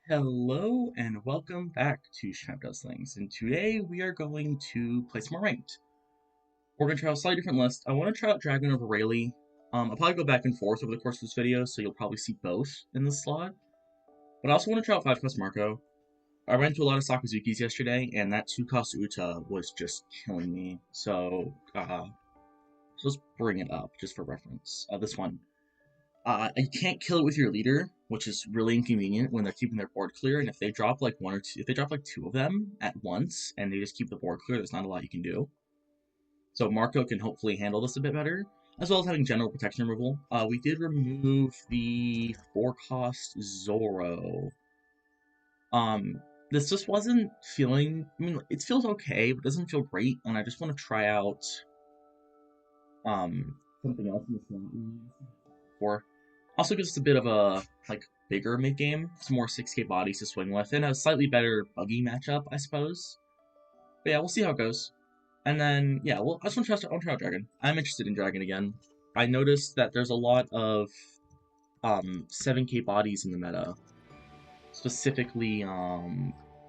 Hello and welcome back to Champ Does Things, and today we are going to play some more ranked. We're going to try a slightly different list. I want to try out Dragon over Rayleigh. I'll probably go back and forth over the course of this video, so you'll probably see both in this slot. But I also want to try out 5-cost Marco. I ran into a lot of Sakazukis yesterday, and that 2-cost Uta was just killing me. So let's bring it up just for reference. This one. You can't kill it with your leader, which is really inconvenient when they're keeping their board clear. And if they drop like one or two, if they drop like two of them at once and they just keep the board clear, there's not a lot you can do. So Marco can hopefully handle this a bit better, as well as having general protection removal. We did remove the 4-cost Zoro. This just wasn't feeling. I mean, it feels okay, but it doesn't feel great, and I just want to try out something else in the slot. Or also gives us a bit of a bigger mid game, some more 6k bodies to swing with, and a slightly better buggy matchup, I suppose. But yeah, we'll see how it goes. And then yeah, well, I just want to try out Dragon. I'm interested in Dragon again. I noticed that there's a lot of 7k bodies in the meta, specifically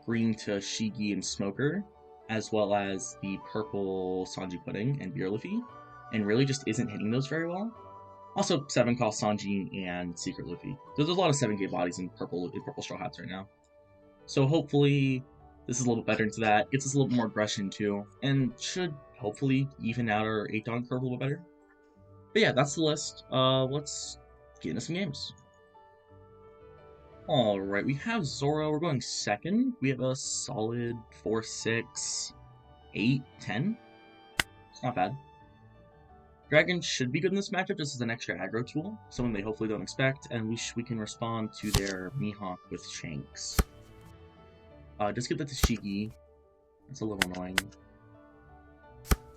green to Shigi and Smoker, as well as the purple Sanji Pudding and Beer Luffy, and really just isn't hitting those very well. Also, 7-cost Sanji and Secret Luffy. There's a lot of 7k bodies in purple Straw Hats right now. So hopefully this is a little bit better into that. Gets us a little more aggression too. And should hopefully even out our 8-don curve a little better. But yeah, that's the list. Let's get into some games. Alright, we have Zoro. We're going second. We have a solid 4, 6, 8, 10. It's not bad. Dragon should be good in this matchup just as an extra aggro tool, something they hopefully don't expect, and we can respond to their Mihawk with Shanks. Just give that to Shigi. That's a little annoying.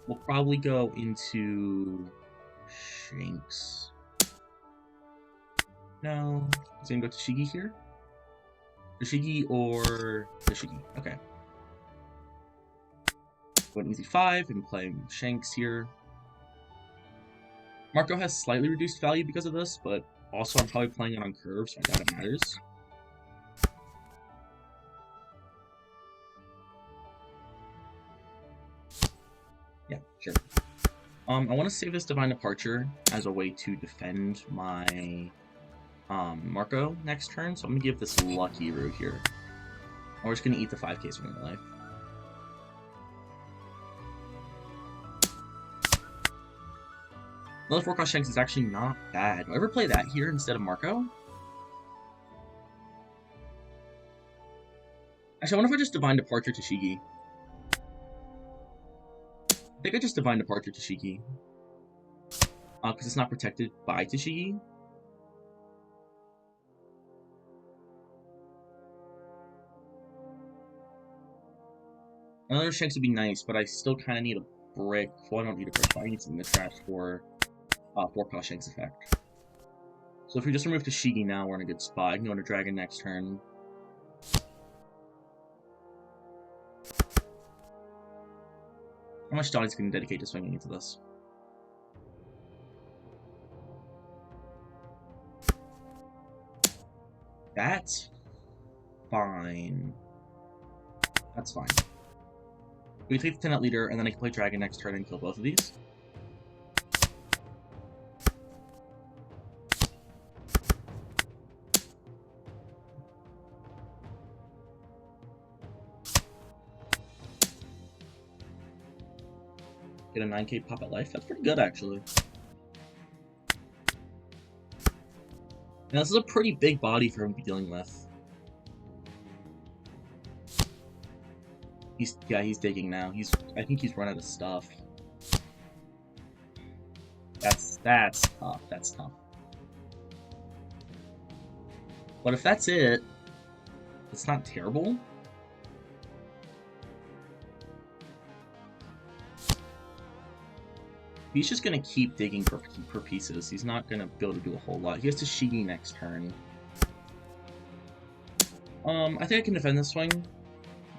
We'll probably go into Shanks. No, he's gonna go to Shigi here. The Shigi or the Shigi. Okay. Go an easy 5 and play Shanks here. Marco has slightly reduced value because of this, but also I'm probably playing it on curve, so I doubt it matters. Yeah, sure. I want to save this Divine Departure as a way to defend my Marco next turn, so I'm going to give this Lucky Root here. We're just going to eat the 5k swing of life. Another 4-cost Shanks is actually not bad. Do I ever play that here instead of Marco? Actually, I wonder if I just Divine Departure to Shigi. I think I just Divine Departure to Shigi. Because it's not protected by Tashigi. Another Shanks would be nice, but I still kind of need a brick. Well, I don't need a brick, but I need something to trash for 4-cost Shanks effect. So if we just remove Tashigi now, we're in a good spot. I can go into Dragon next turn. How much Donnie's going to dedicate to swinging into this? That's fine. That's fine. We can take the 10-out leader, and then I can play Dragon next turn and kill both of these. Get a 9k pop at life. That's pretty good, actually. Now, this is a pretty big body for him to be dealing with. He's digging now. I think he's run out of stuff. That's tough. That's tough. But if that's it, it's not terrible. He's just going to keep digging for pieces. He's not going to be able to do a whole lot. He has to Shigi next turn. I think I can defend this swing.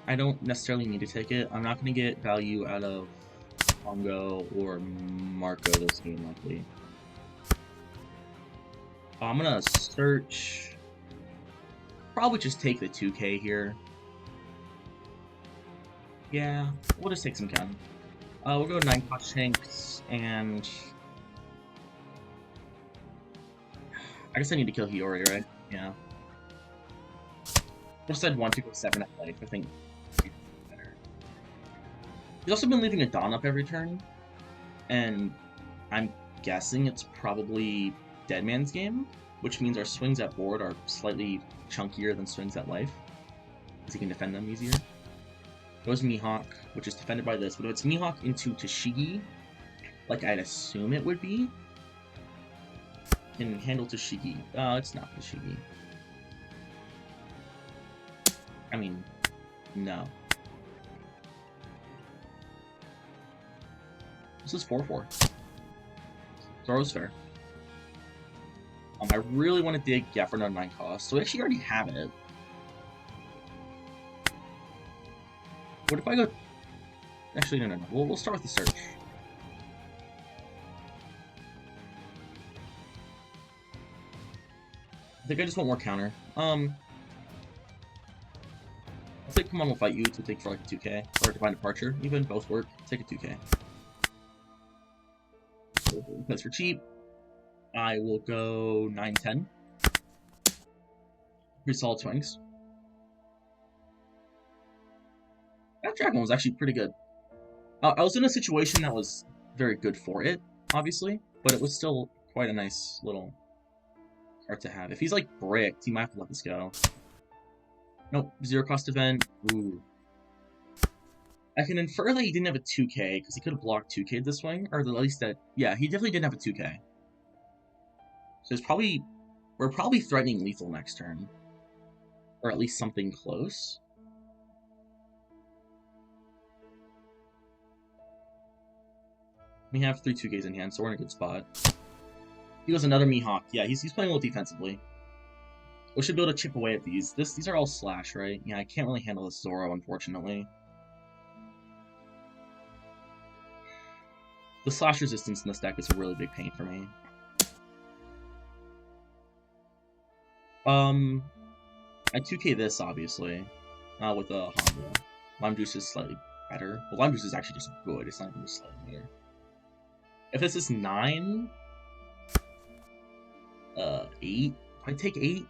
I don't necessarily need to take it. I'm not going to get value out of Pongo or Marco this game, likely. I'm going to search Probably just take the 2k here. Yeah, we'll just take some gun. We'll go 9-cost Shanks, and... I guess I need to kill Hiyori, right? Yeah. Just said 1 to go 7 at life, I think. Better. He's also been leaving a Dawn up every turn, and I'm guessing it's probably Dead Man's Game, which means our swings at board are slightly chunkier than swings at life, because he can defend them easier. Goes Mihawk, which is defended by this, but if it's Mihawk into Tashigi, like I'd assume it would be, can handle Tashigi. It's not Tashigi. I mean, no. This is 4-4. Zoro's fair. I really want to dig, yeah, for no 9 cost, so we actually already have it. What if I go... Actually, no. We'll start with the search. I think I just want more counter. I'll take Come On, We'll Fight You to take for like a 2k. Or Divine Departure, even. Both work. Take a 2k. So, that's for cheap. I will go 9-10. Pretty solid swings. That dragon was actually pretty good. I was in a situation that was very good for it, obviously, but it was still quite a nice little card to have. If he's like bricked, he might have to let this go. Nope, 0-cost event. Ooh. I can infer that he didn't have a 2k, because he could have blocked 2k this swing, or at least that, yeah, he definitely didn't have a 2k. So it's probably, we're probably threatening lethal next turn. Or at least something close. We have 3 2Ks in hand, so we're in a good spot. He goes another Mihawk. Yeah, he's playing a little defensively. We should be able to chip away at these. These are all slash, right? Yeah, I can't really handle this Zoro, unfortunately. The slash resistance in this deck is a really big pain for me. I 2k this, obviously. With a Honda. Lime Juice is slightly better. Well, Lime Juice is actually just good. It's not even just slightly better. If this is 9... 8? I take 8?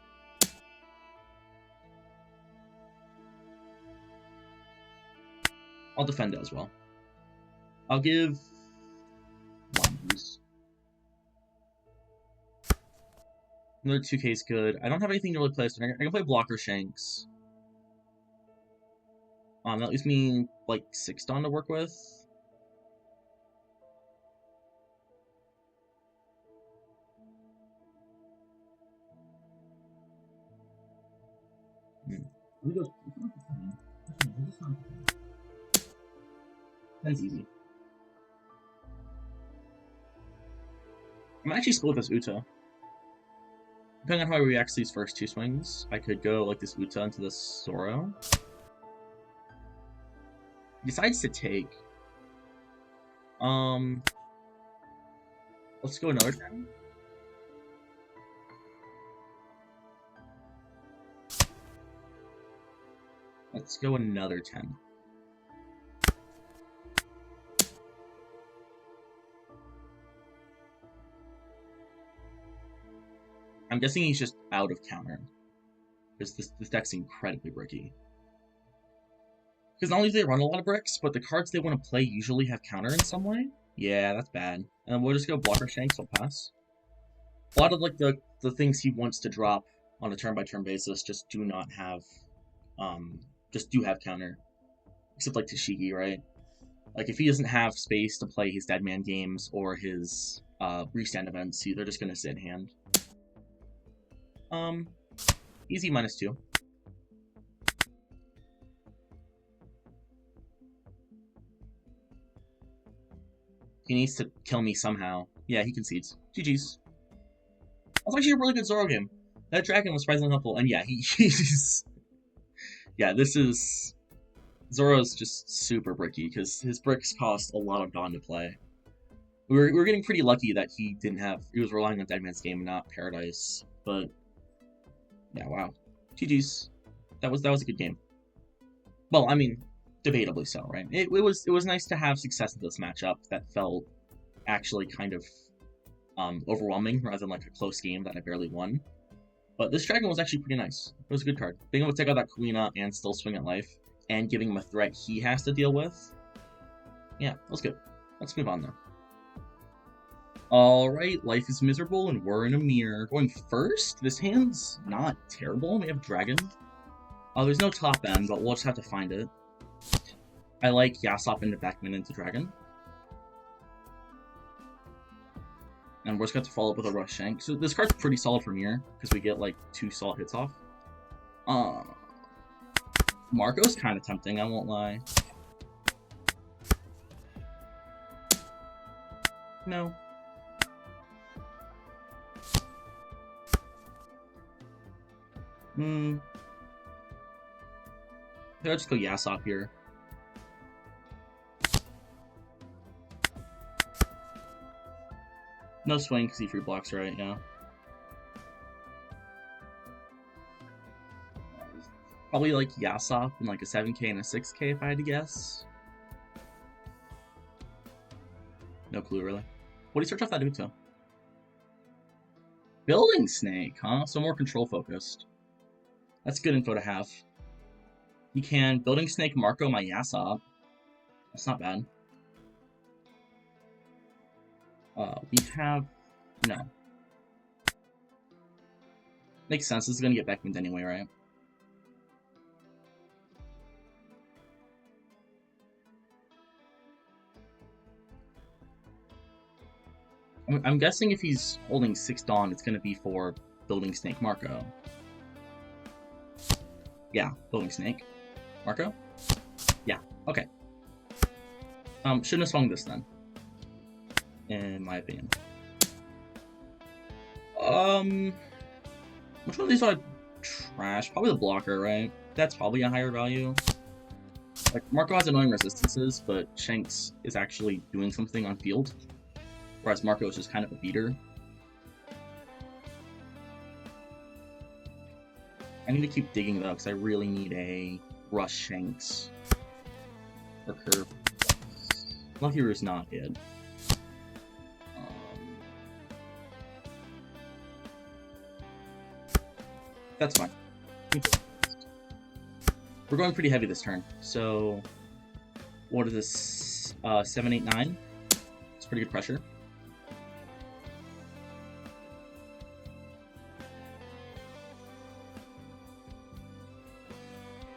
I'll defend it as well. I'll give... Lime Juice. Another 2k is good. I don't have anything to really play, so I can play Blocker Shanks. That leaves me, like, 6 Dawn to work with. That's easy. I'm actually split with this Uta. Depending on how I react to these first 2 swings, I could go like this Uta into this Zoro. He decides to take. Let's go another 10. Let's go another 10. I'm guessing he's just out of counter. Because this deck's incredibly bricky. Because not only do they run a lot of bricks, but the cards they want to play usually have counter in some way. Yeah, that's bad. And we'll just go Blocker Shanks, we'll pass. A lot of like the things he wants to drop on a turn-by-turn basis just do not have, just do have counter. Except like Tashigi, right? Like if he doesn't have space to play his Dead Man games or his restand events, they're just gonna sit in hand. Easy -2. He needs to kill me somehow. Yeah, he concedes. GG's. That's actually a really good Zoro game. That dragon was surprisingly helpful, and yeah, he's... Yeah, this is... Zoro's just super bricky, because his bricks cost a lot of Dawn to play. We were getting pretty lucky that he was relying on Dead Man's Game and not Paradise, but... Yeah, wow. GG's. That was a good game. Well, I mean, debatably so, right? It was nice to have success in this matchup that felt actually kind of overwhelming rather than like a close game that I barely won. But this dragon was actually pretty nice. It was a good card. Being able to take out that queen up and still swing at life, and giving him a threat he has to deal with. Yeah, that was good. Let's move on though. Alright, life is miserable and we're in a mirror. Going first, this hand's not terrible. We have dragon. There's no top end, but we'll just have to find it. I like Yasop into Backman into dragon. And we're just going to follow up with a Rush Shank. So this card's pretty solid for mirror, because we get like 2 solid hits off. Marco's kind of tempting, I won't lie. No. I'll just go Yasop here. No swing because he free blocks, right? Yeah. Probably like Yasop in like a 7k and a 6k if I had to guess. No clue, really. What do you search off that Uto? Building Snake, huh? So more control focused. That's good info to have. You can Building Snake Marco my Yasop. That's not bad. We have... No. Makes sense. This is going to get backwind anyway, right? I'm guessing if he's holding 6 Dawn, it's going to be for Building Snake Marco. Yeah, Building Snake. Marco? Yeah, okay. Shouldn't have swung this then. In my opinion. Which one of these are trash? Probably the blocker, right? That's probably a higher value. Like, Marco has annoying resistances, but Shanks is actually doing something on field. Whereas Marco is just kind of a beater. I need to keep digging though, because I really need a Rush Shanks. Or Curve. Lucky Root's not it. That's fine. We're going pretty heavy this turn, so what is this? 7, 8, 9. It's pretty good pressure.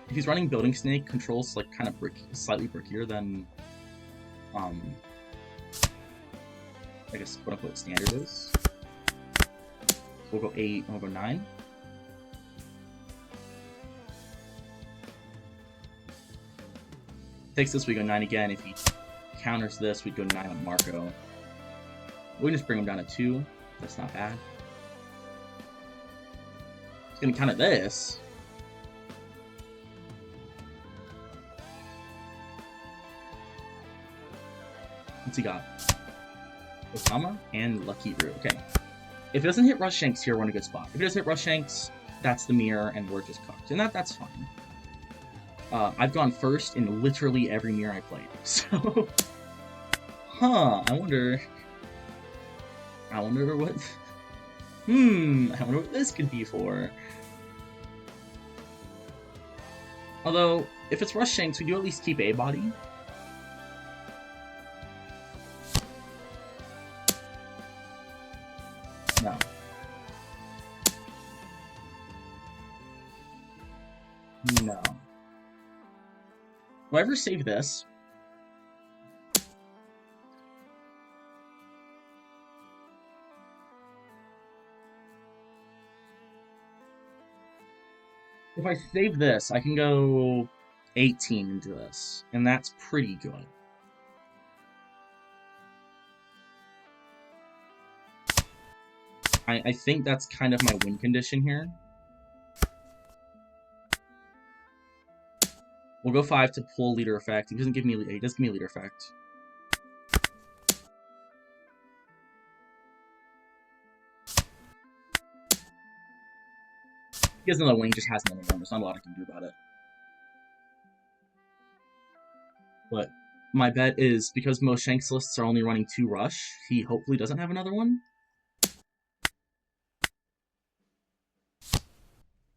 If he's running Building Snake, controls like kind of slightly brickier than, I guess quote unquote standard is. So we'll go 8, and we'll go 9. Takes this, we go 9 again. If he counters this, we'd go 9 on Marco. We just bring him down to 2. That's not bad. He's gonna counter this. What's he got? Osama and Lucky Root. Okay. If it doesn't hit Rush Shanks here, we're in a good spot. If it does hit Rush Shanks, that's the mirror, and we're just cooked. And that's fine. I've gone first in literally every mirror I played. So, I wonder what... I wonder what this could be for. Although, if it's Rush Shanks, we do at least keep a body. No. No. Will I ever save this? If I save this, I can go 18 into this, and that's pretty good. I think that's kind of my win condition here. We'll go 5 to pull leader effect. He doesn't give me. He does give me leader effect. He has another one, he just has another one. There's not a lot I can do about it. But my bet is, because most Shanks lists are only running 2 Rush, he hopefully doesn't have another one.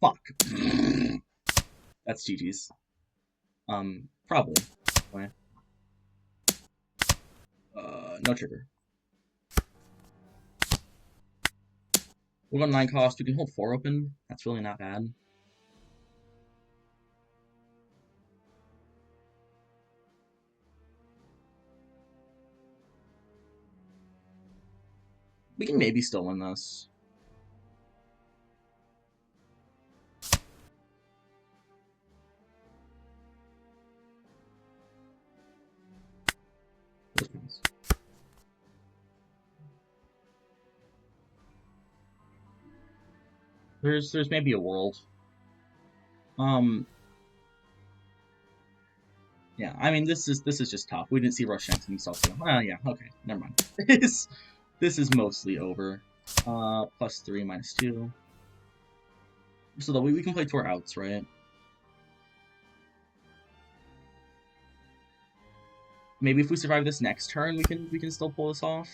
Fuck. That's GG's. Probably. Anyway. No trigger. We'll go 9 cost. We can hold 4 open. That's really not bad. We can maybe still win this. There's maybe a world. Yeah, I mean this is just tough. We didn't see Rush Shanks and himself too. Well, yeah, okay, never mind. this is mostly over. +3, -2. So that we can play to our outs, right? Maybe if we survive this next turn, we can still pull this off.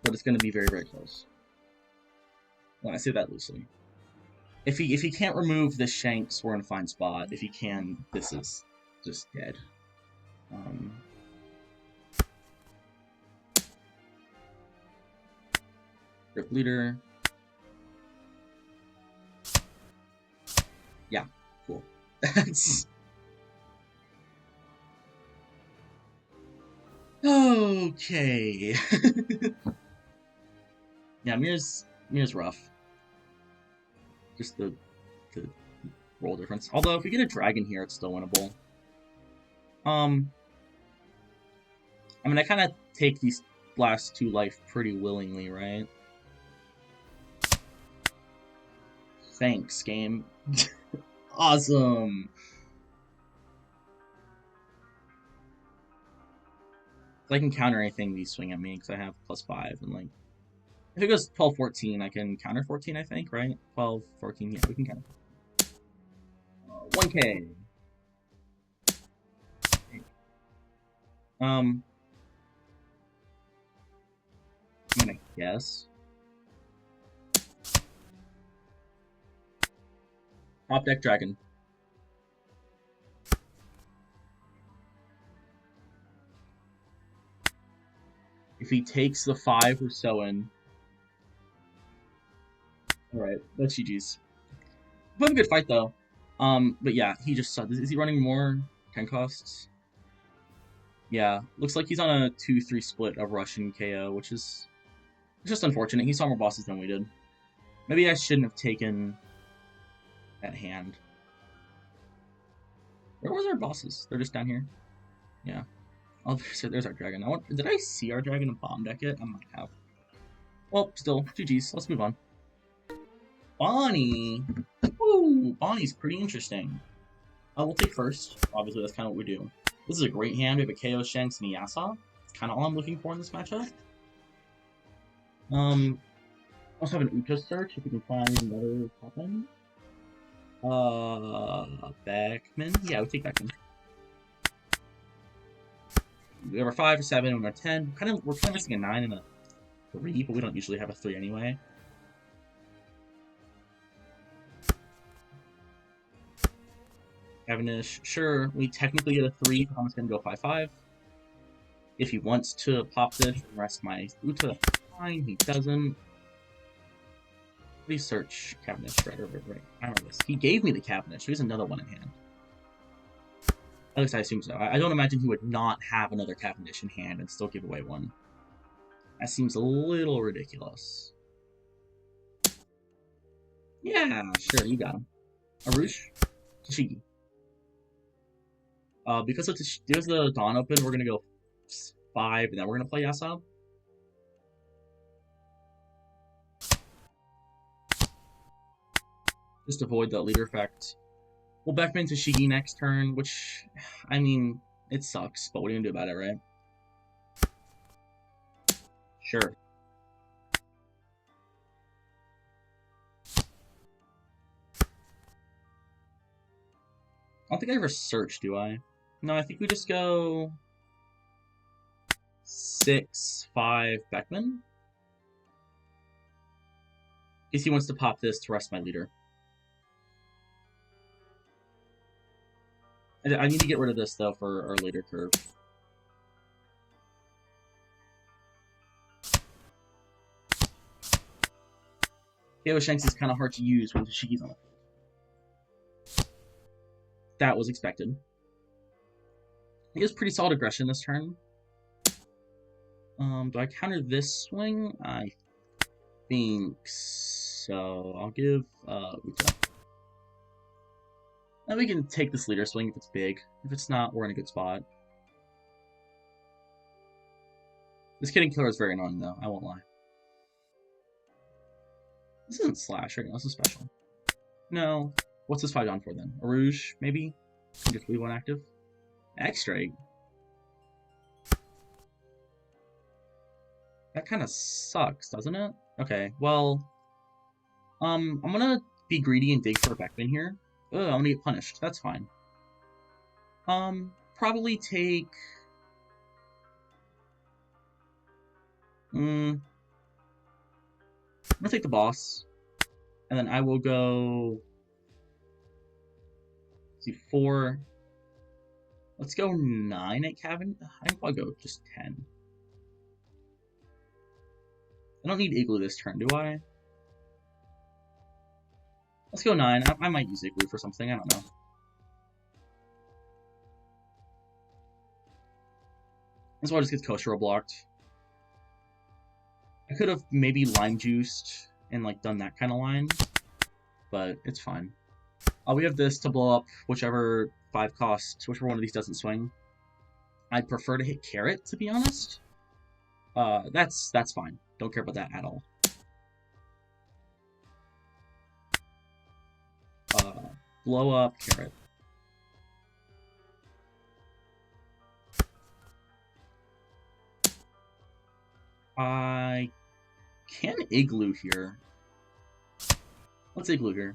But it's going to be very, very close. Well, I say that loosely. If he can't remove this Shanks, we're in a fine spot. If he can, this is just dead. Grip leader. Yeah, cool. That's okay. Yeah, Mir's rough. Just the roll difference. Although if we get a dragon here, it's still winnable. I mean, I kind of take these last 2 life pretty willingly, right? Thanks, game. Awesome. So I can counter anything these swing at me because I have +5 and like. If it goes 12, 14, I can counter 14, I think, right? 12, 14, yeah, we can counter. 1K. I'm gonna guess. Top deck dragon. If he takes the 5, we're so in. Alright, that's GG's. But a good fight though. But yeah, he just sucked. Is he running more 10 costs? Yeah, looks like he's on a 2-3 split of Russian KO, which is just unfortunate. He saw more bosses than we did. Maybe I shouldn't have taken that hand. Where was our bosses? They're just down here. Yeah. Oh, there's our dragon. Did I see our dragon and bomb deck it? I might have. Well, still, GG's. Let's move on. Bonney! Ooh, Bonney's pretty interesting. We'll take first. Obviously, that's kind of what we do. This is a great hand. We have a KO, Shanks, and a Yasa. It's kind of all I'm looking for in this matchup. Also have an Ucha search if we can find another top end. Beckman? Yeah, we'll take Beckman. We have our 5, a 7, and our 10. We're kind of missing a 9 and a 3, but we don't usually have a 3 anyway. Cavendish, sure, we technically get a 3, but I'm just going to go 5-5. If he wants to pop this and rest my Uta, fine, he doesn't. Please search Cavendish, right. I remember this. He gave me the Cavendish, so he has another one in hand. At least I assume so. I don't imagine he would not have another Cavendish in hand and still give away one. That seems a little ridiculous. Yeah, sure, you got him. Arush? Tashigi. Because there's the Dawn open, we're gonna go 5, and then we're gonna play Yasa. Just avoid the leader effect. We'll Beckman to Shigi next turn, which, I mean, It sucks, but what are you gonna do about it, right? Sure. I don't think I ever search, do I? No, I think we just go 6-5 Beckman. In case he wants to pop this to rest my leader. I need to get rid of this, though, for our later curve. KO Shanks is kind of hard to use when Tashiki's on it. That was expected. He has pretty solid aggression this turn. Do I counter this swing? I think so. I'll give Uta. Now we can take this leader swing if it's big. If it's not, we're in a good spot. This Kidding Killer is very annoying, though. I won't lie. This isn't Slash right now. This is special. No. What's this 5 down for, then? A Rouge, maybe? Just leave one active. X-Strike. That kind of sucks, doesn't it? Okay, well... I'm gonna be greedy and dig for a Beckman here. Ugh, I'm gonna get punished. That's fine. Probably take... I'm gonna take the boss. And then I will go... Let's see, 4... Let's go 9 at Cabin. I think I'll go just 10. I don't need Igloo this turn, do I? Let's go 9. I might use Igloo for something. I don't know. This one just gets Koshiro blocked. I could have maybe lime juiced and like done that kind of line, but it's fine. We have this to blow up whichever 5 cost, whichever one of these doesn't swing. I'd prefer to hit Carrot, to be honest. That's fine. Don't care about that at all. Blow up Carrot. I can Igloo here. Let's Igloo here.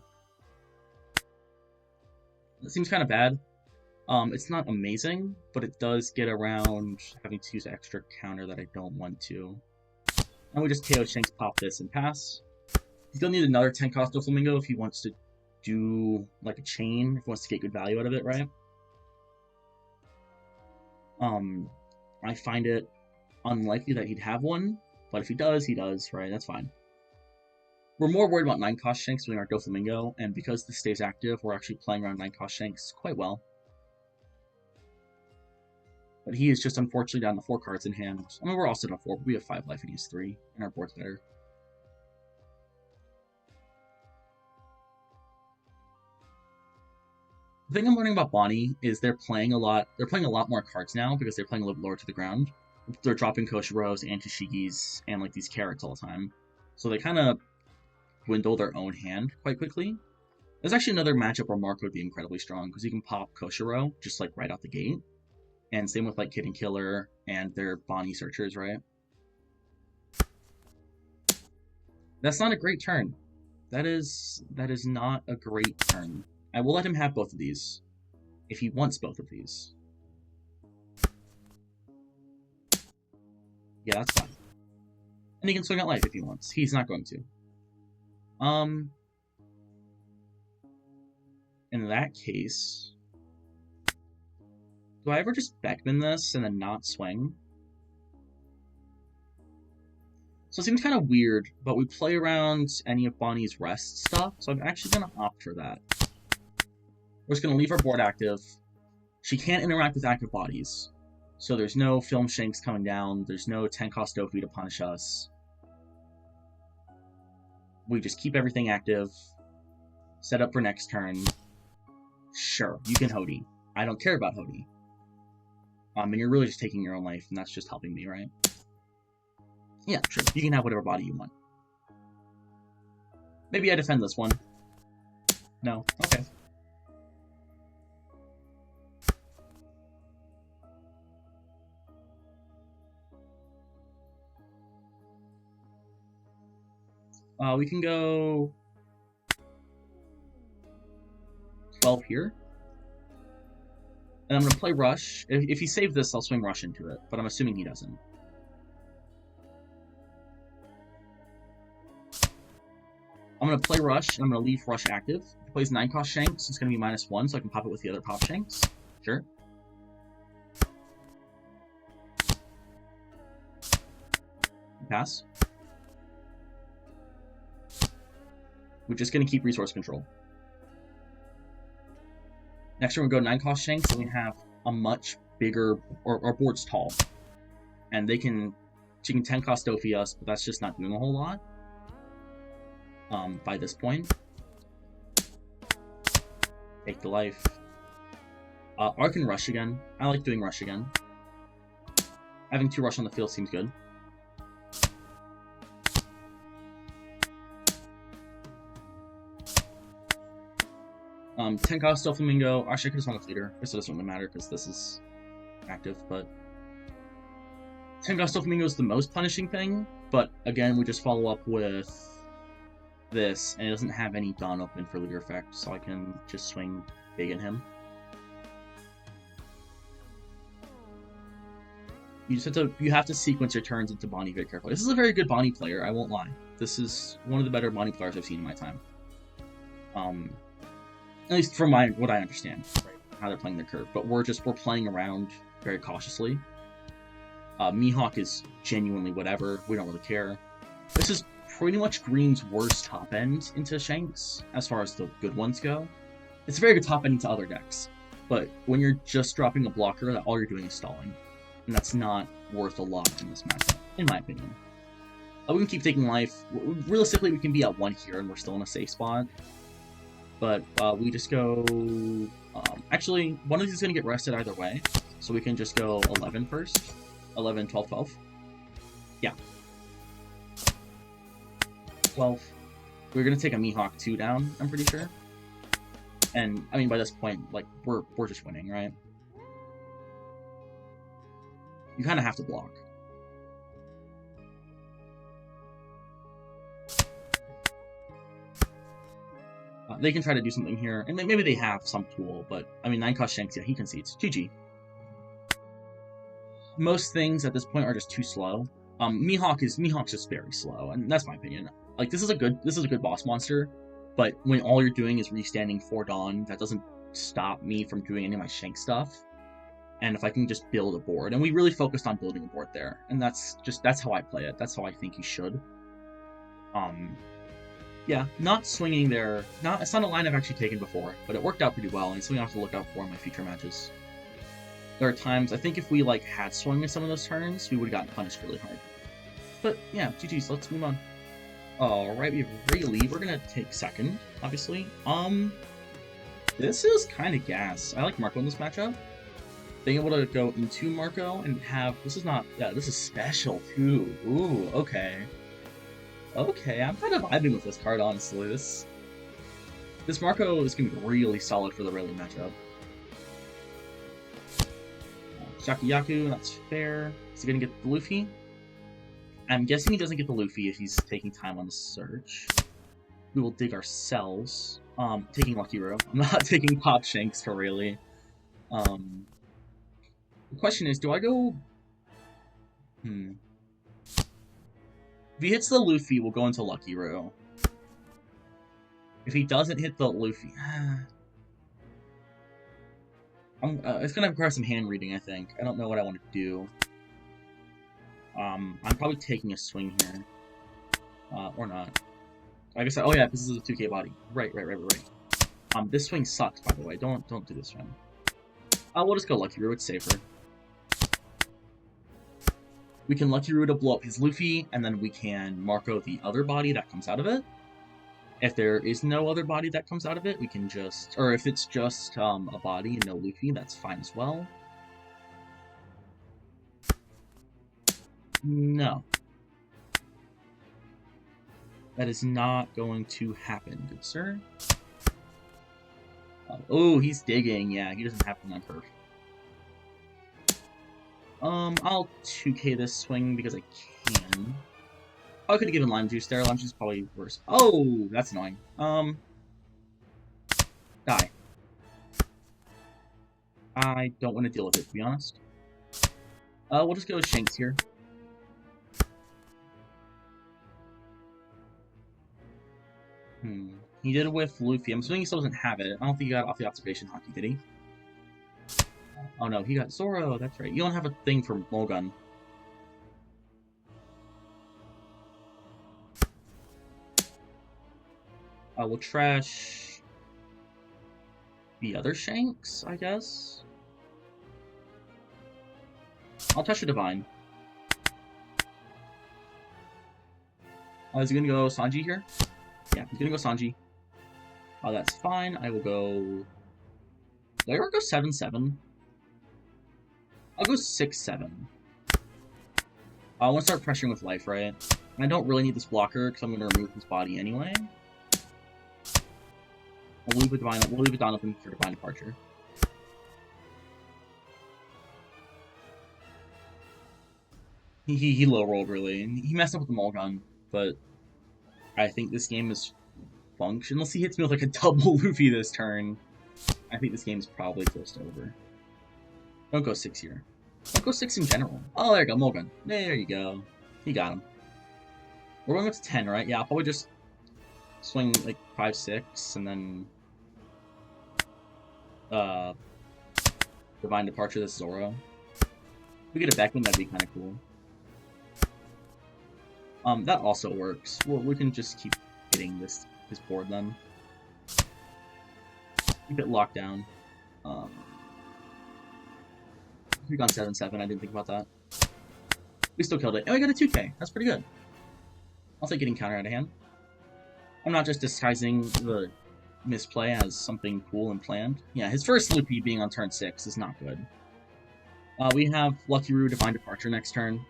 That seems kind of bad. It's not amazing, but it does get around having to use an extra counter that I don't want to. And we just KO Shanks, pop this, and pass. He's gonna need another 10 cost Doflamingo if he wants to do like a chain, if he wants to get good value out of it, right? I find it unlikely that he'd have one, but if he does, right? That's fine. We're more worried about 9 cost Shanks doing our Doflamingo, and because this stays active, we're actually playing around 9 cost Shanks quite well. But he is just unfortunately down to 4 cards in hand. I mean, we're also down 4, but we have 5 life and he has 3, and our board's better. The thing I'm learning about Bonney is they're playing a lot more cards now because they're playing a little lower to the ground. They're dropping Koshiros and Tashigis and like these carrots all the time. So they kind of dwindle their own hand quite quickly. There's actually another matchup where Mark would be incredibly strong because you can pop Koshiro just like right out the gate. And same with like Kid and Killer and their Bonney searchers, right? That's not a great turn. That is not a great turn. I will let him have both of these, if he wants both of these. Yeah, that's fine. And he can swing out life if he wants. He's not going to. In that case... Do I ever just Beckman this and then not swing? So it seems kind of weird, but we play around any of Bonnie's rest stuff, so I'm actually going to opt for that. We're just going to leave our board active. She can't interact with active bodies. So there's no Film Shanks coming down. There's no 10 cost Dofi to punish us. We just keep everything active. Set up for next turn. Sure, you can Hody. I don't care about Hody. And you're really just taking your own life, and that's just helping me, right? Yeah, sure. You can have whatever body you want. Maybe I defend this one. No? Okay. We can go 12 here. And I'm going to play Rush. If he saved this, I'll swing Rush into it, but I'm assuming he doesn't. I'm going to play Rush, and I'm going to leave Rush active. If he plays 9-cost Shanks, it's going to be -1, so I can pop it with the other pop Shanks. Sure. Pass. We're just going to keep resource control. Next turn we go 9-cost Shanks, and we have a much bigger, our board's tall. And she can 10-cost Dofi us, but that's just not doing a whole lot. By this point. Take the life. Arc and Rush again. I like doing Rush again. Having 2 Rush on the field seems good. Um, 10-cost Doflamingo. Actually, I could just want a Fleeter. I guess it doesn't really matter because this is active, but 10-cost Doflamingo is the most punishing thing, but again, we just follow up with this, and it doesn't have any Dawn open for leader effect, so I can just swing big at him. You have to sequence your turns into Bonney very carefully. This is a very good Bonney player, I won't lie. This is one of the better Bonney players I've seen in my time. At least from what I understand, right, how they're playing their curve. But we're playing around very cautiously. Mihawk is genuinely whatever. We don't really care. This is pretty much Green's worst top end into Shanks, as far as the good ones go. It's a very good top end into other decks, but when you're just dropping a blocker, all you're doing is stalling. And that's not worth a lot in this matchup, in my opinion. We can keep taking life. Realistically, we can be at 1 here, and we're still in a safe spot. But we just go... actually, one of these is going to get rested either way, so we can just go 11 first. 11, 12, 12. Yeah. 12. We're going to take a Mihawk 2 down, I'm pretty sure. And, I mean, by this point, like, we're just winning, right? You kind of have to block. They can try to do something here, and maybe they have some tool, but, I mean, 9-cost Shanks, yeah, he concedes. GG. Most things at this point are just too slow. Mihawk's just very slow, and that's my opinion. Like, this is a good boss monster, but when all you're doing is restanding for Dawn, that doesn't stop me from doing any of my Shank stuff. And if I can just build a board, and we really focused on building a board there, and that's how I play it. That's how I think you should. Yeah, not swinging there. It's not a line I've actually taken before, but it worked out pretty well, and it's something I have to look out for in my future matches. There are times, I think if we had swung in some of those turns, we would have gotten punished really hard. But yeah, GG's, let's move on. Alright, we have Rayleigh. We're gonna take second, obviously. This is kind of gas. I like Marco in this matchup. Being able to go into Marco and have... This is special, too. Ooh, okay. Okay, I'm kind of vibing with this card, honestly. This Marco is going to be really solid for the Rayleigh matchup. Shakuyaku, that's fair. Is he going to get the Luffy? I'm guessing he doesn't get the Luffy if he's taking time on the search. We will dig ourselves. Taking Lucky Row. I'm not taking Pop Shanks for Rayleigh. The question is, do I go... If he hits the Luffy, we'll go into Lucky Row. If he doesn't hit the Luffy... it's going to require some hand reading, I think. I don't know what I want to do. I'm probably taking a swing here. Or not. I guess... Oh yeah, because this is a 2k body. Right. This swing sucks, by the way. Don't do this one. We'll just go Lucky Row. It's safer. We can Lucky Root to blow up his Luffy, and then we can Marco the other body that comes out of it. If there is no other body that comes out of it, we can just... Or if it's just a body and no Luffy, that's fine as well. No. That is not going to happen, good sir. Oh, he's digging. Yeah, he doesn't have one curve. I'll 2k this swing because I can. I could have given Lime Juice there. Lime Juice is probably worse. Oh, that's annoying. Die. I don't want to deal with it, to be honest. We'll just go with Shanks here. He did it with Luffy. I'm assuming he still doesn't have it. I don't think he got off the observation hockey, did he? Oh no, he got Zoro. That's right. You don't have a thing for Mulgun. We'll trash the other Shanks, I guess. I'll trash the Divine. Is he gonna go Sanji here? Yeah, he's gonna go Sanji. Oh, that's fine. I will go... Did I ever go 7-7? I'll go 6-7. I want to start pressuring with life, right? And I don't really need this blocker because I'm going to remove his body anyway. We'll leave it down open for Divine Departure. He low rolled really, and he messed up with the Mulgun, but I think this game is function. Unless he hits me with like a double Luffy this turn, I think this game is probably close to over. Don't go 6 here. Don't go 6 in general. Oh, there you go, Mulgun. There you go. He got him. We're going up to 10, right? Yeah, I'll probably just swing like 5-6 and then Divine Departure this Zoro. If we get a backman, that'd be kind of cool. That also works. Well, we can just keep hitting this board then. Keep it locked down. We gone 7-7. I didn't think about that. We still killed it, and we got a 2K. That's pretty good. I'll take getting counter out of hand. I'm not just disguising the misplay as something cool and planned. Yeah, his first Luffy being on turn 6 is not good. We have Lucky Roo Divine Departure next turn.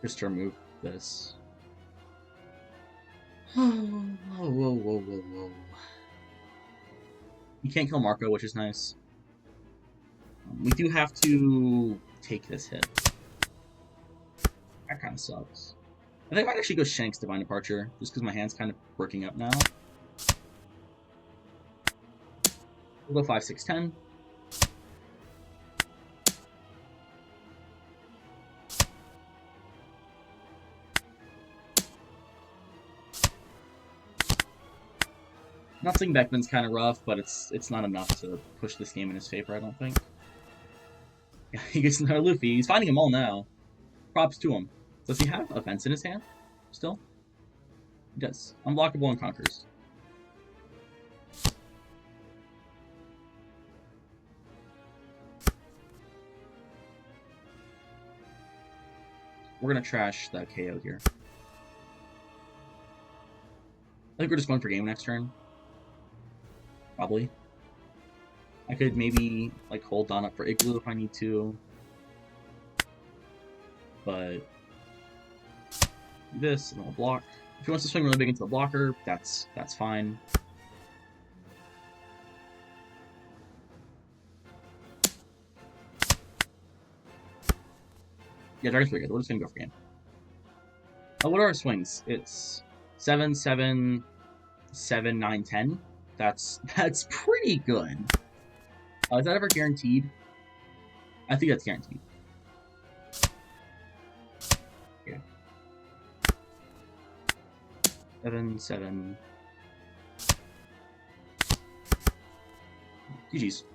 Just to remove this. Whoa. You can't kill Marco, which is nice. We do have to take this hit. That kind of sucks. I think I might actually go Shanks Divine Departure, just because my hand's kind of working up now. We'll go 5, 6, 10. Not saying Beckman's kind of rough, but it's not enough to push this game in his favor, I don't think. Yeah, he gets another Luffy. He's finding them all now. Props to him. Does he have offense in his hand? Still? He does. Unblockable and conquers. We're gonna trash that KO here. I think we're just going for game next turn. Probably. I could maybe like hold on up for Igloo if I need to. But do this and I'll block. If he wants to swing really big into the blocker, that's fine. Yeah, Dragon's pretty good. We're just gonna go for game. What are our swings? It's 7, 7, 7, 9, 10. That's pretty good. Is that ever guaranteed? I think that's guaranteed. Yeah. 7, 7. GG's.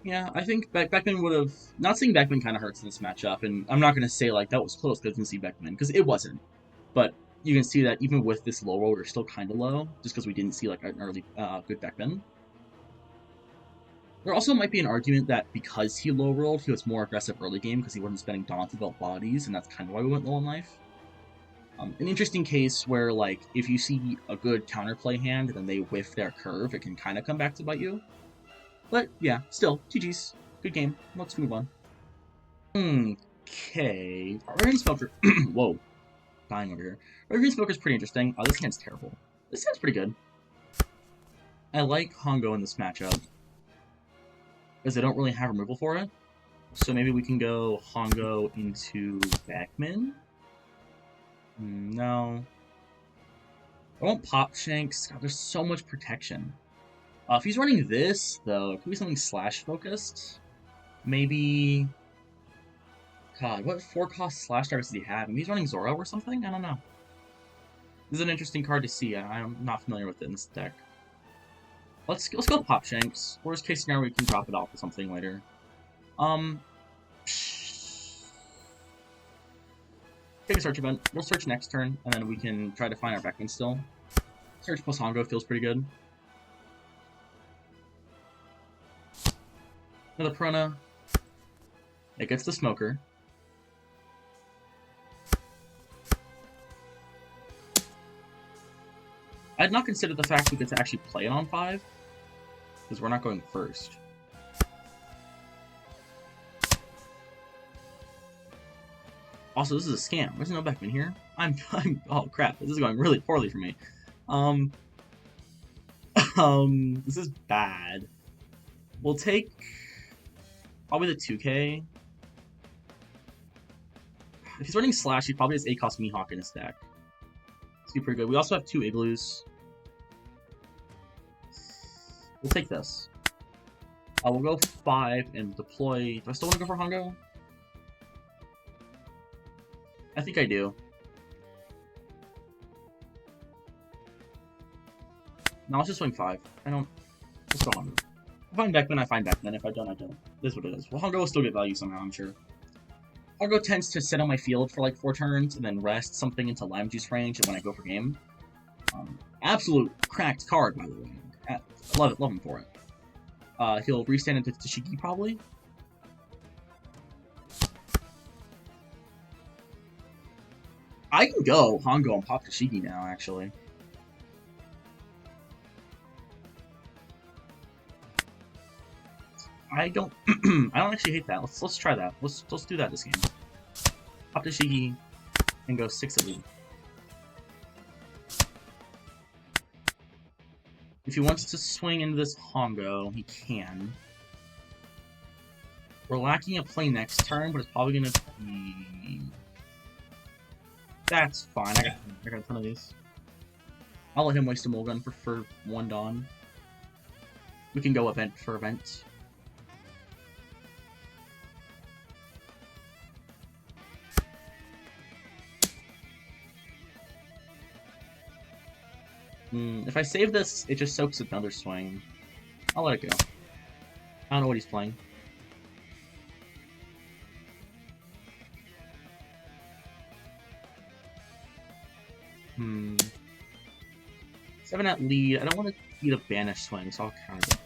Yeah, I think Beckman would have... Not saying Beckman kind of hurts in this matchup, and I'm not going to say, like, that was close because I didn't see Beckman, because it wasn't. But you can see that even with this low roll, we're still kind of low, just because we didn't see, like, an early good Beckman. There also might be an argument that because he low rolled, he was more aggressive early game because he wasn't spending Dawn to develop bodies, and that's kind of why we went low on life. An interesting case where, like, if you see a good counterplay hand and then they whiff their curve, it can kind of come back to bite you. But, yeah, still, GG's. Good game. Let's move on. Okay. Raven Smoker. Whoa. Dying over here. Raven Smoker's pretty interesting. Oh, this hand's terrible. This hand's pretty good. I like Hongo in this matchup, because they don't really have removal for it. So maybe we can go Hongo into Backman? No. I won't pop Shanks. God, there's so much protection. If he's running this, though, it could be something slash-focused. Maybe... God, what 4-cost slash targets does he have? Maybe he's running Zoro or something? I don't know. This is an interesting card to see. I'm not familiar with it in this deck. Let's go pop Shanks. Worst case scenario, we can drop it off or something later. Take a search event. We'll search next turn, and then we can try to find our Beckman still. Search plus Hongo feels pretty good. Another Prona. It gets the Smoker. I'd not considered the fact we get to actually play it on 5, because we're not going first. Also, this is a scam. There's no Beckman here. Oh crap, this is going really poorly for me. This is bad. We'll take probably the 2K. If he's running Slash, he probably has 8-cost Mihawk in his deck. It's gonna be pretty good. We also have 2 Igloos. We'll take this. We'll go 5 and deploy... Do I still want to go for Hongo? I think I do. No, let's just swing 5. I don't... Let's go Hongo. If I find Beckman, I find Beckman. If I don't, I don't. This is what it is. Well, Hongo will still get value somehow, I'm sure. Hongo tends to sit on my field for like 4 turns, and then rest something into Lime Juice range when I go for game. Absolute cracked card, by the way. Love it, love him for it. He'll restand into Tashigi, probably. I can go Hongo and pop Tashigi now, actually. I don't actually hate that. Let's try that. Let's do that this game. Pop Tashigi and go 6 at lead. If he wants to swing into this Hongo, he can. We're lacking a play next turn, but it's probably gonna be... That's fine. I got a ton of these. I'll let him waste a Mulligan for 1 Dawn. We can go event for event. If I save this, it just soaks another swing. I'll let it go. I don't know what he's playing. Seven at lead. I don't want to eat a banish swing, so I'll counter it.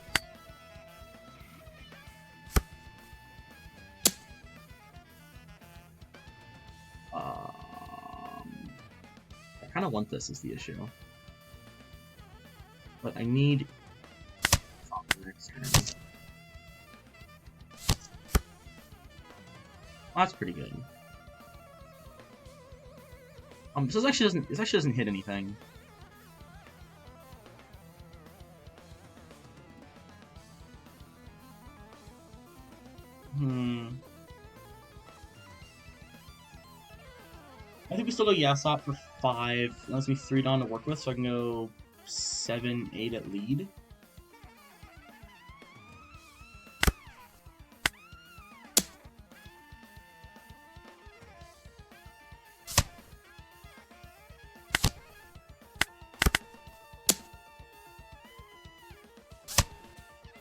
I kind of want this is the issue. But I need... next turn. Oh, that's pretty good. This actually doesn't hit anything. I think we still go Yasop for 5. That lets me 3 Dawn to work with, so I can go 7, 8 at lead.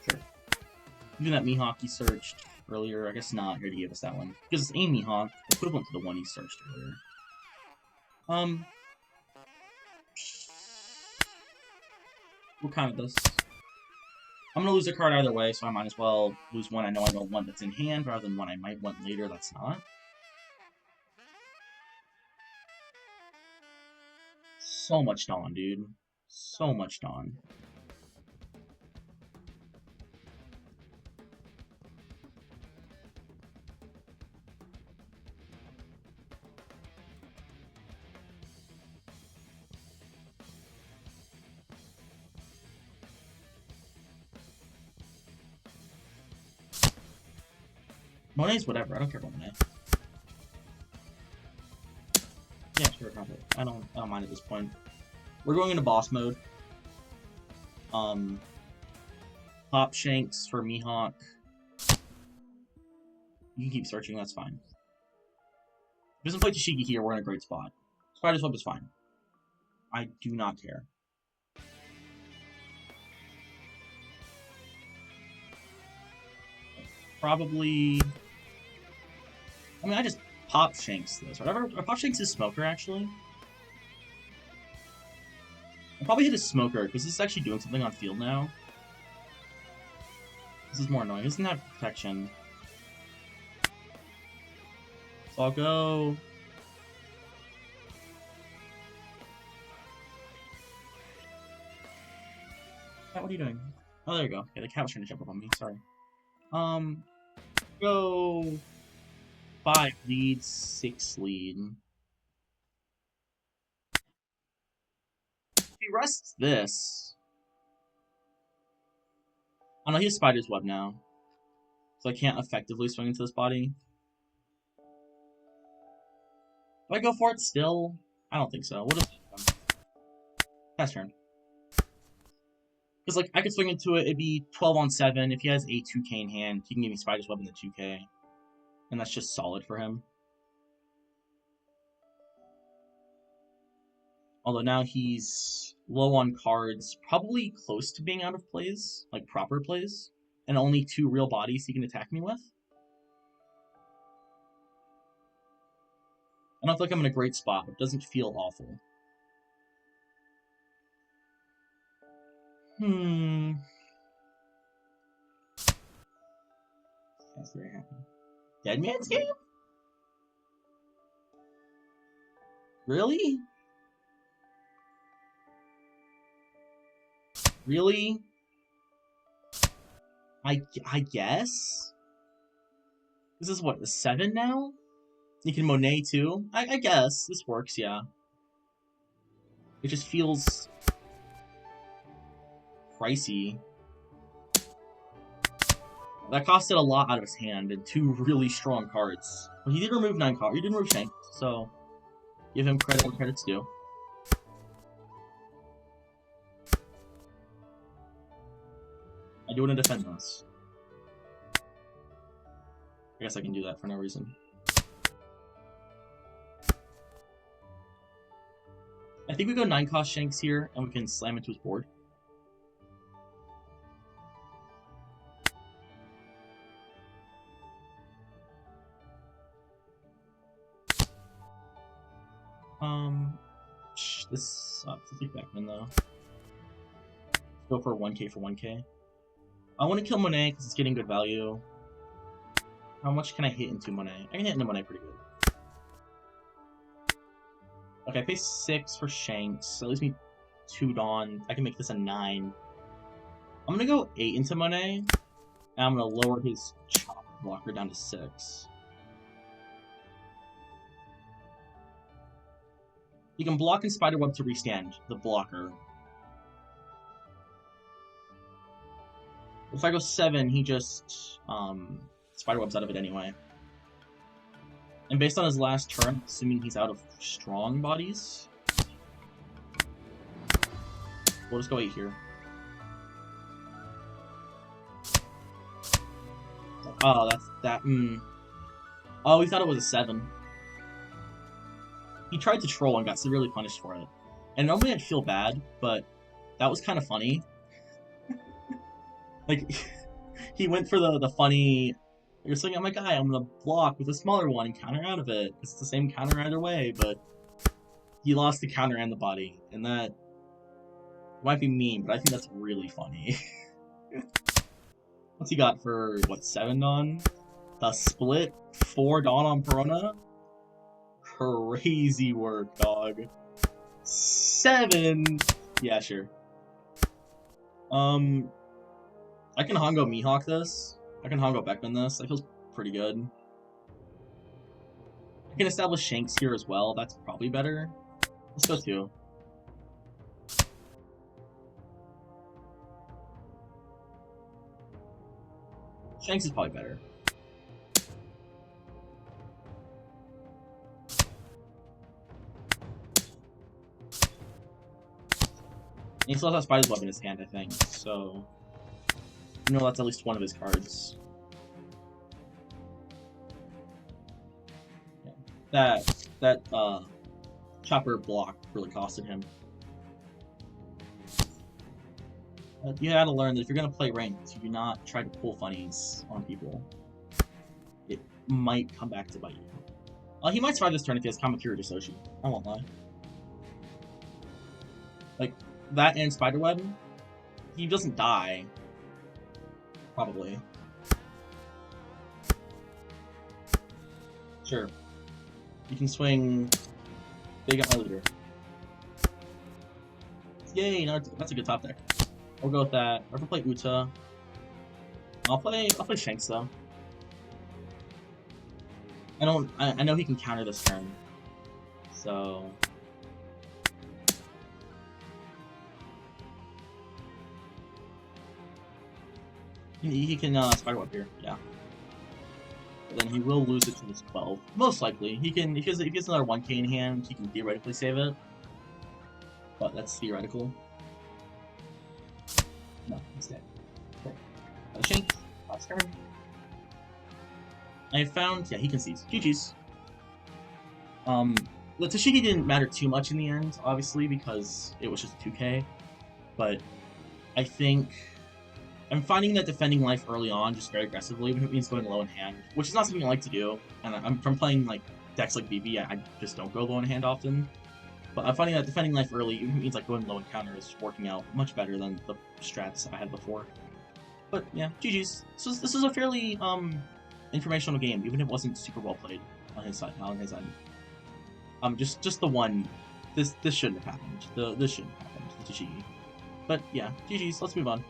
Sure. Even that Mihawk he searched earlier, I guess not. Here to give us that one. Because it's a Mihawk, equivalent to the one he searched earlier. We'll count this. I'm gonna lose a card either way, so I might as well lose one I know I want that's in hand, rather than one I might want later that's not. So much Dawn, dude. So much Dawn. Monet's whatever. I don't care about Monet. Yeah, sure, drop it. I don't mind at this point. We're going into boss mode. Pop Shanks for Mihawk. You can keep searching, that's fine. If he doesn't play Tashigi here, we're in a great spot. Spider's Web is fine. I do not care. Probably... I mean, I just Pop Shanks this. Whatever. Pop Shanks is Smoker, actually. I'll probably hit a Smoker, because this is actually doing something on field now. This is more annoying. It doesn't have protection. So I'll go... Cat, what are you doing? Oh, there you go. Okay, the cat was trying to jump up on me. Sorry. Go... 5 lead, 6 lead. If he rests this... Oh no, he has Spider's Web now. So I can't effectively swing into this body. Do I go for it still? I don't think so. What is it? Pass turn. Because, like, I could swing into it, it'd be 12 on 7. If he has a 2k in hand, he can give me Spider's Web in the 2k. And that's just solid for him. Although now he's low on cards, probably close to being out of plays, like proper plays, and only 2 real bodies he can attack me with. I don't feel like I'm in a great spot, but it doesn't feel awful. That's very happy. Dead Man's Game? Really? Really? I guess? This is what, the 7 now? You can Monet too? I guess. This works, yeah. It just feels... pricey. That costed a lot out of his hand and 2 really strong cards. Well, he did remove 9 cards. He did remove Shanks, so give him credit where credit's due. I do want to defend this. I guess I can do that for no reason. I think we go 9-cost Shanks here, and we can slam into his board. This sucks. Let's take Beckman, though. Let's go for 1k for 1k. I want to kill Monet because it's getting good value. How much can I hit into Monet? I can hit into Monet pretty good. Okay, I pay 6 for Shanks. That leaves me 2 Dawn. I can make this a 9. I'm gonna go 8 into Monet, and I'm gonna lower his chop blocker down to 6. You can block and Spiderweb to restand the blocker. If I go 7, he just Spiderweb's out of it anyway. And based on his last turn, assuming he's out of strong bodies, we'll just go 8 here. Oh, that's that. Oh, he thought it was a 7. He tried to troll and got severely punished for it. And normally I'd feel bad, but that was kind of funny. Like, he went for the funny... You're saying, I'm a guy, I'm gonna block with a smaller one and counter out of it. It's the same counter either way, but he lost the counter and the body. And that might be mean, but I think that's really funny. What's he got for, what, 7 Dawn? The split 4 Dawn on Perona? Crazy work, dog. 7! Yeah, sure. I can Hongo Mihawk this. I can Hongo Beckman this. That feels pretty good. I can establish Shanks here as well. That's probably better. Let's go 2. Shanks is probably better. he still has Spider's Web in his hand, I think, so... You know, that's at least one of his cards. Yeah. That Chopper block really costed him. But you gotta learn that if you're gonna play ranked, you do not try to pull funnies on people. It might come back to bite you. He might survive this turn if he has Kamakiri Dososhi. I won't lie. Like, that and Spiderweb, he doesn't die. Probably. Sure. You can swing big at my leader. Yay, no, that's a good top deck. I'll go with that. Or if I play Uta. I'll play Shanks though. I know he can counter this turn. So he can Spiderweb here, yeah. But then he will lose it to this 12. Most likely. He can if he has another 1k in hand, he can theoretically save it. But that's theoretical. No, he's dead. Okay. Shanks, last turn. I found, yeah, he can seize. GG's. The Toshiki didn't matter too much in the end, obviously, because it was just 2k. But I think I'm finding that defending life early on just very aggressively, even if it means going low in hand, which is not something I like to do. And I'm from playing like decks like BB, I just don't go low in hand often. But I'm finding that defending life early, even if it means like going low in counter, is working out much better than the strats I had before. But yeah, GG's. This is a fairly informational game, even if it wasn't super well played on his side. On his end, just the one. This shouldn't have happened. This shouldn't have happened. The Toshiki. But yeah, GG's. Let's move on.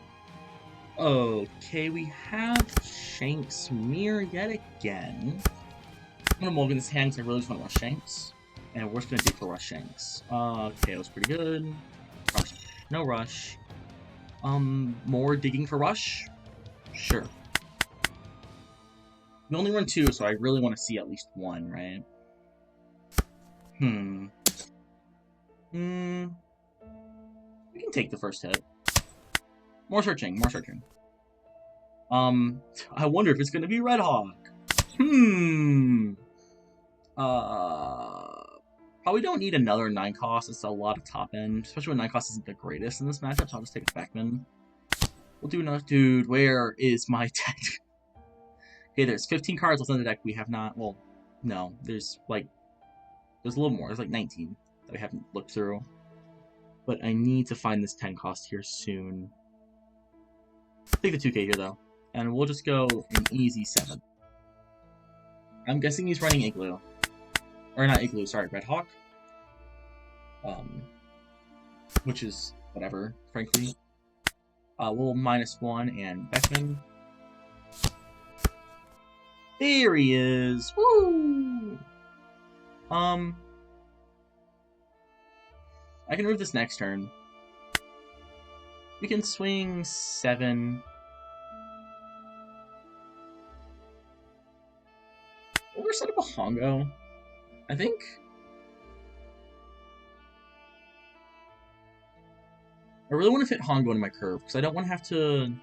Okay, we have Shanks Mirror yet again. I'm gonna mulligan this hand because I really just want to rush Shanks. And we're just gonna do for rush Shanks. Okay, that was pretty good. Rush. No rush. More digging for rush? Sure. We only run 2, so I really want to see at least 1, right? We can take the first hit. More searching, more searching. I wonder if it's gonna be Red Hawk. Probably don't need another 9 cost. It's a lot of top end, especially when 9 cost isn't the greatest in this matchup, so I'll just take a Beckman. We'll do another. Dude, where is my deck? Okay, there's 15 cards left on the deck. We have not. Well, no, there's a little more. There's like 19 that we haven't looked through. But I need to find this 10 cost here soon. Take the 2k here though, and we'll just go an easy 7. I'm guessing he's running Igloo. Or not Igloo, sorry, Red Hawk. Which is whatever, frankly. We'll -1 and Beckman. There he is! Woo! I can move this next turn. We can swing 7. We'll set up a Hongo, I think. I really want to fit Hongo into my curve, because I don't want to have to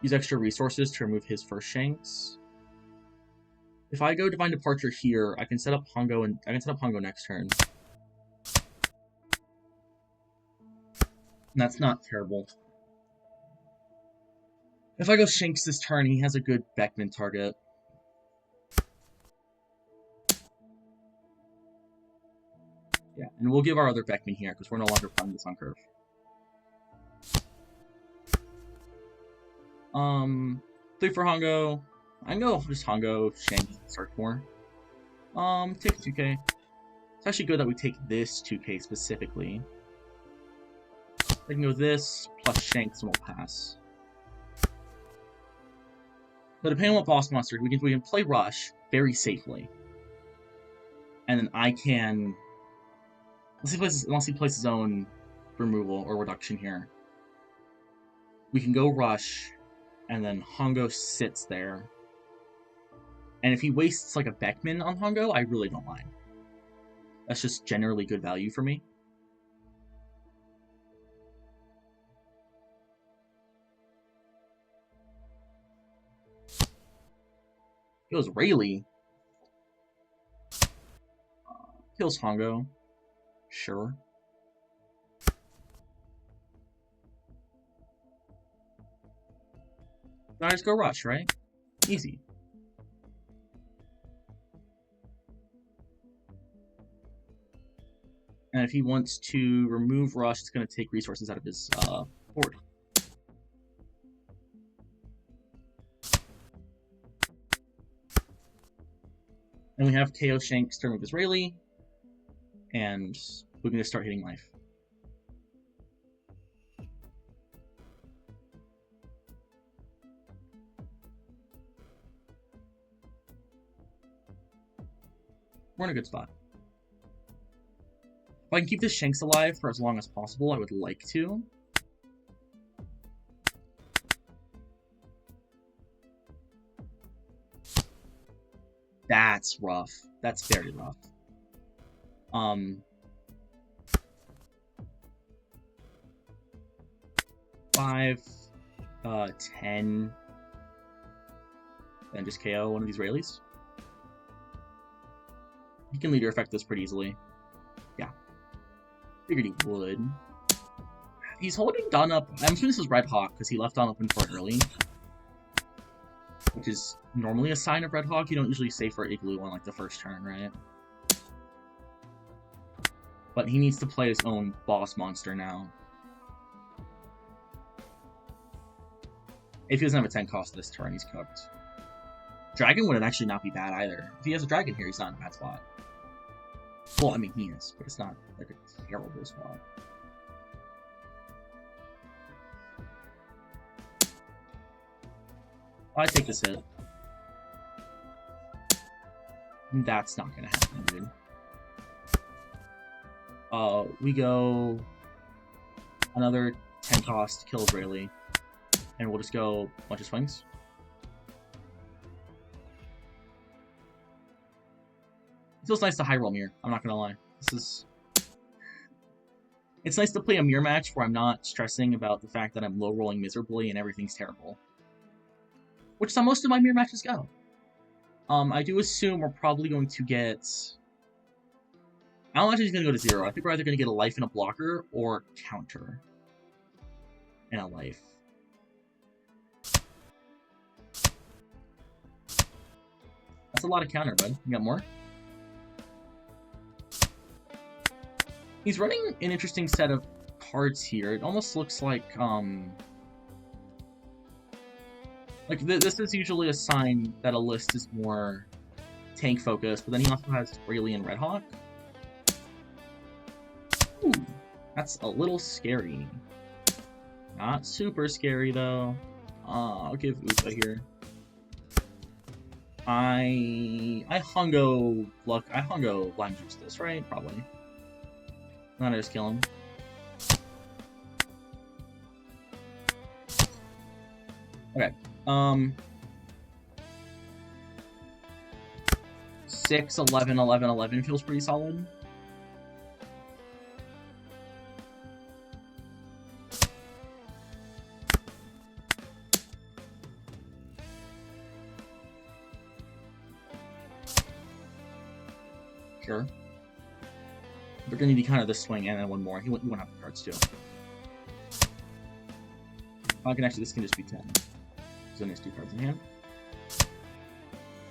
use extra resources to remove his first Shanks. If I go Divine Departure here, I can set up Hongo, and I can set up Hongo next turn. And that's not terrible. If I go Shanks this turn, he has a good Beckman target. Yeah, and we'll give our other Beckman here, because we're no longer playing this on curve. 3 for Hongo. I can go just Hongo, Shanks, search more. Take 2k. It's actually good that we take this 2k specifically. I can go this, plus Shanks, and we'll pass. So depending on what boss monster, we can play Rush very safely. And then I can... Unless he plays his own removal or reduction here. We can go Rush, and then Hongo sits there. And if he wastes like a Beckman on Hongo, I really don't mind. That's just generally good value for me. Kills Rayleigh. Kills Hongo. Sure. I just go rush, right? Easy. And if he wants to remove rush, it's going to take resources out of his board. And we have KO Shanks turn with his Rayleigh, and we're going to start hitting life. We're in a good spot. If I can keep this Shanks alive for as long as possible, I would like to. That's rough. That's very rough. 5, 10, and just KO one of these Rayleighs. He can leader effect this pretty easily. Yeah. Figured he would. He's holding Dawn up. I'm assuming this is Red Hawk, because he left Dawn open for it early. Which is normally a sign of Red Hawk. You don't usually save for Igloo on like the first turn, right? But he needs to play his own boss monster now. If he doesn't have a 10 cost this turn, he's cooked. Dragon would actually not be bad either. If he has a dragon here, he's not in a bad spot. Well, I mean, he is, but it's not like a terrible spot. I take this hit. That's not gonna happen, dude. We go another 10 cost, kills Rayleigh, and we'll just go a bunch of swings. It feels nice to high roll Mirror, I'm not gonna lie. It's nice to play a Mirror match where I'm not stressing about the fact that I'm low rolling miserably and everything's terrible. Which is how most of my Mirror matches go. I do assume we're probably going to get... I don't imagine he's going to go to 0. I think we're either going to get a life and a blocker, or counter. And a life. That's a lot of counter, bud. You got more? He's running an interesting set of cards here. It almost looks like, this is usually a sign that a list is more tank focused, but then he also has Rayleigh and Red Hawk. Ooh, that's a little scary. Not super scary though. I'll give Upa here. I Hongo Lime Juice this, right? Probably. Then I just kill him. Okay. 6, 11, 11, 11 feels pretty solid. Sure. We're gonna need kind of this swing and then one more. He won't have the cards too. I can actually, this can just be 10. So there's 2 cards in hand.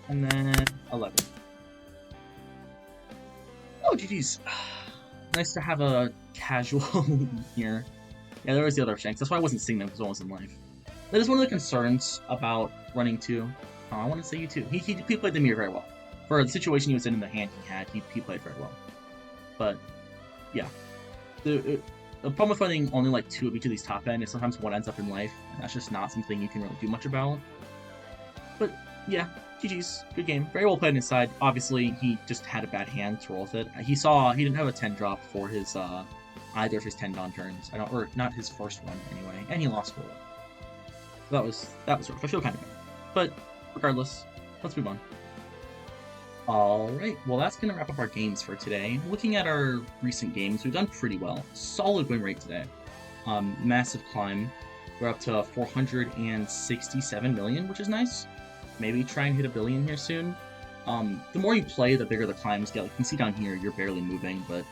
And then 11. Oh, GG's. Nice to have a casual here. Yeah, there was the other Shanks. That's why I wasn't seeing them, because one was in life. That is one of the concerns about running 2. Oh, I want to say you too. He played the mirror very well. For the situation he was in the hand he had, he played very well. But, yeah. The problem with running only like 2 of each of these top end is sometimes one ends up in life, and that's just not something you can really do much about. But, yeah, GG's. Good game. Very well played inside. Obviously, he just had a bad hand to roll with it. He didn't have a 10 drop for his, either of his 10 Dawn turns. Or not his first one, anyway. And he lost 4. So that was rough. I feel kind of bad. But, regardless, let's move on. Alright, well that's going to wrap up our games for today. Looking at our recent games, we've done pretty well. Solid win rate today. Massive climb. We're up to 467 million, which is nice. maybe try and hit a billion here soon. The more you play, the bigger the climbs get. Like you can see down here, you're barely moving, but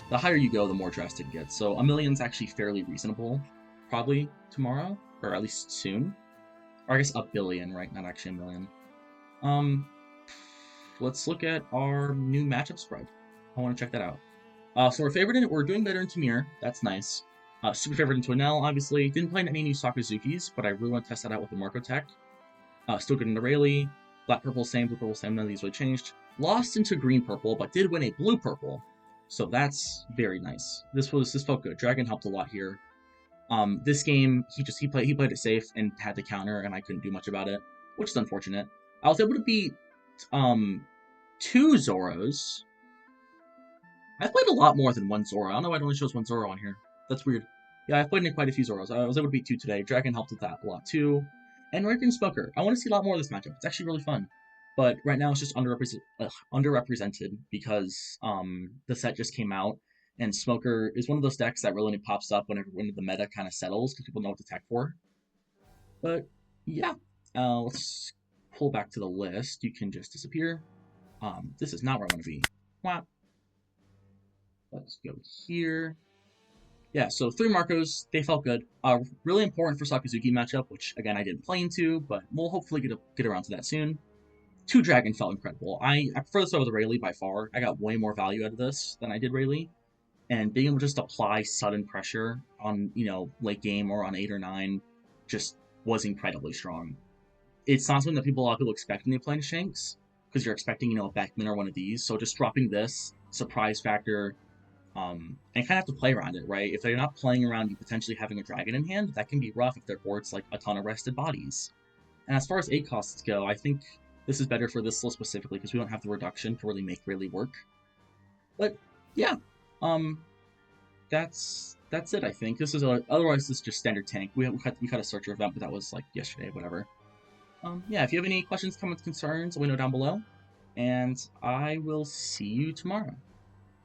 the higher you go, the more drastic it gets. So a million's actually fairly reasonable, probably tomorrow, or at least soon. Or I guess a billion, right? Not actually a million. Let's look at our new matchup spread. I want to check that out. So we're doing better in Tamir. That's nice. Super favorite into Anel, obviously. Didn't play any new Sakazukis, but I really want to test that out with the Marco Tech. Still good into Rayleigh. Black purple, same. Blue purple, same. None of these really changed. Lost into green purple, but did win a blue purple. So that's very nice. This felt good. Dragon helped a lot here. This game he played it safe and had to counter, and I couldn't do much about it, which is unfortunate. I was able to beat 2 Zoros. I played a lot more than 1 Zoro. I don't know why it only shows 1 Zoro on here. That's weird. Yeah, I've played in quite a few Zoros. I was able to beat 2 today. Dragon helped with that a lot too. And Rick and Smoker. I want to see a lot more of this matchup. It's actually really fun. But right now it's just underrepresented because the set just came out, and Smoker is one of those decks that really only pops up whenever the meta kind of settles because people know what to tech for. But yeah, let's pull back to the list. You can just disappear. This is not where I want to be. Wow. Let's go here. Yeah, so 3 Marcos, they felt good. Really important for Sakazuki matchup, which again I didn't play into, but we'll hopefully get around to that soon. 2 Dragon felt incredible. I prefer this over the Rayleigh by far. I got way more value out of this than I did Rayleigh. And being able to just apply sudden pressure on, late game or on 8 or 9 just was incredibly strong. It's not something that a lot of people expect when they play into Shanks, because you're expecting, a Beckman or one of these. So just dropping this, surprise factor, and kind of have to play around it, right? If they're not playing around you potentially having a dragon in hand, that can be rough if their board's like a ton of rested bodies. And as far as 8 costs go, I think this is better for this list specifically because we don't have the reduction to really make Rayleigh work. But yeah, that's it. I think this is otherwise this is just standard tank. We cut a searcher event, but that was like yesterday, whatever. Yeah, if you have any questions, comments, concerns, let me know down below, and I will see you tomorrow.